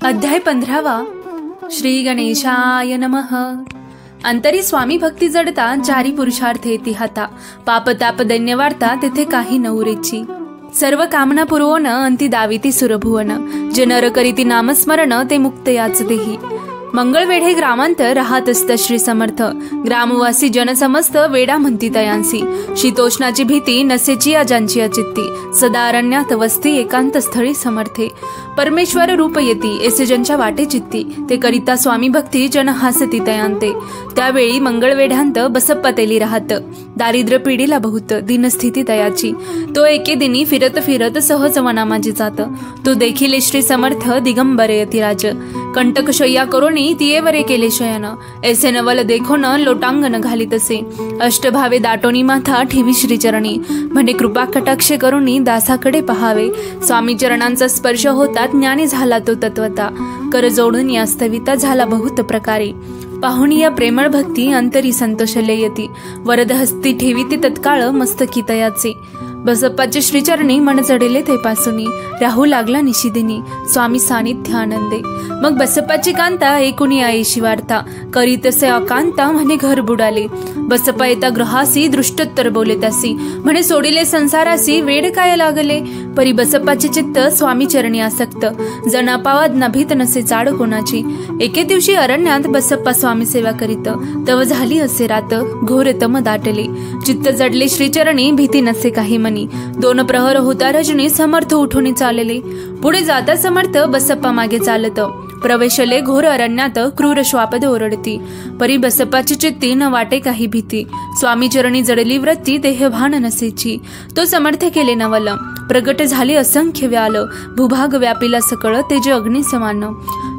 अध्याय 15वा. श्री गणेशाय नमः. अंतरी स्वामी भक्ती जडता चारी पुरुषार्थ येती हाता. पाप ताप दैन्य वाढता तेथे काही नवरेची. सर्व कामना पुरवण अंती दाविती सुरभुवन. जे नर करीती नामस्मरण ते मुक्त याच देही. मंगळवेढे ग्रामांतर राहत असत श्री समर्थ. ग्रामवासी जनसमस्त वेडा म्हणती तयांसी. शीतोष्णाची भीती नसेची अजांची अचित्ती. सदा अरण्यात वस्ती एकांत स्थळी समर्थे. परमेश्वर रूप येती ऐसे जनच्या वाटे चित्ती. ते करिता स्वामी भक्ती जन हासती तयांते. त्यावेळी मंगळवेढ्यांत बसप्पा तेली राहत. दारिद्र्य पिढीला बहुत दिनस्थिती तयाची. तो एके दिनी फिरत फिरत सहज वनामाजी जात. तो देखील श्री समर्थ दिगंबर यतिराज. कंटक शय्या करोनी तियेवरे केले शयन. ऐसे नवल देखोन लोटांगण घालीत असे. अष्टभावे दाटोनी माथा ठेवी श्रीचरणी. म्हणे कृपा कटाक्ष करोनी दासाकडे पहावे. स्वामी चरणांचा स्पर्श होता ज्ञानी झाला तो तत्वता. कर जोडून यास्तविता झाला बहुत प्रकारे. पाहुणी या प्रेमळ भक्ती अंतरी संतोष लयती. वरद हस्ती ठेवी ती तत्काळ मस्तकी तयाचे. बसप्पाचे श्रीचरणी मन चढेले ते पासूनी. राहू लागला निशिदिनी स्वामी सानिध्य आनंदे. मग बसप्पाची कांता एकूणी आईशी वार्ता. करीतसे अकांता म्हणे घर बुडाले. बसप्पा येता ग्रहासी दृष्टोत्तर बोले त्यासी. म्हणे सोडिले संसारासी वेड काय लागले. परी बसप्पाचे चित्त स्वामी चरणी आसक्त. जनापावाद नभीत नसे चाड कोणाची. एके दिवशी अरण्यात बसप्पा स्वामी सेवा करीत. तव झाली असे रात घोर तम दाटले. चित्त जडले श्रीचरणी भीती नसे काही मनी. 2 प्रहर होता रजनी समर्थ उठून चालले. पुढे जाता समर्थ बसप्पा मागे चालत. प्रवेशले घोर अरण्यात क्रूर श्वापद ओरडती. परी बसप्पाची चित्ती न वाटे काही भीती. स्वामी चरणी जडली वृत्ती देह भान नसेची. तो समर्थ केले नवल. प्रगट झाले असंख्य व्याल. भूभाग व्यापिला सकळ तेज अग्नी समान.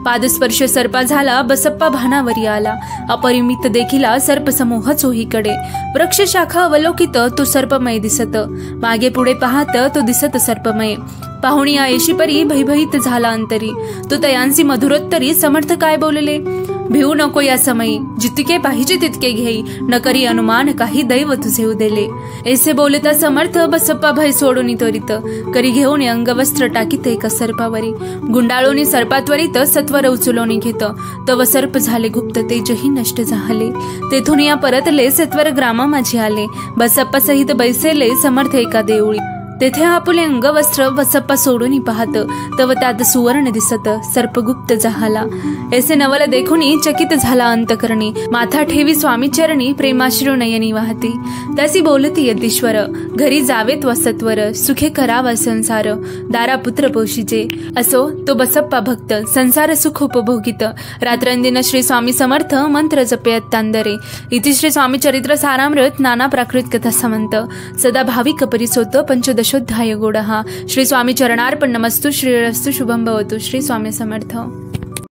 पादस्पर्श सर्पा झाला बसप्पा भानावरी आला. अपरिमित देखिला सर्प समूह चोहीकडे. वृक्ष शाखा अवलोकित तो सर्पमय दिसत. मागे पुढे पाहत तो दिसत सर्पमय. पाहुणी आयशी परी भयभीत झाला अंतरी. तो तयांसी मधुरोत्तरी समर्थ काय बोलले. भिवू नको या समयी. जितके पाहिजे तितके घेई. न करी अनुमान काही दैव तुझे उदेले. ऐसे बोलता समर्थ बसप्पा भय सोडून त्वरित. करी घेऊन अंगवस्त्र टाकीत एका सर्पावरी. गुंडाळोनी सर्पात्वरित सत्वर उचलोनी घेत. तव सर्प झाले गुप्त तेजही नष्ट झाले. तेथून या परतले सत्वर ग्रामा माझी आले. बसप्पा सहित बैसेले समर्थ एका देऊळी. तेथे आपुले अंगवस्त्र बसप्पा सोडून पाहत. तव त्यात सुवर्ण दिसत सर्पगुप्त झाला. ऐसे नवल देखुनी चकित झाला अंतकरणी. माथा ठेवी स्वामी चरणी प्रेमाश्रू नयनी वाहती. त्यासी बोलती यतीश्वर. घरी जावेत वसत्वर सुखे करावा संसार. दारा पुत्र पोषिजे. असो तो बसप्पा भक्त संसार सुख उपभोगित. रात्रंदिन श्री स्वामी समर्थ मंत्र जपयत तांदरे. इति श्री स्वामी चरित्र सारामृत नाना प्राकृत कथा समंत. सदा भाविक परिसोत पंचदशोध्याय गोडहा. श्री स्वामी चरणार्पण नमस्तु. श्रीरस्तु शुभम भवतु. श्री स्वामी समर्थ.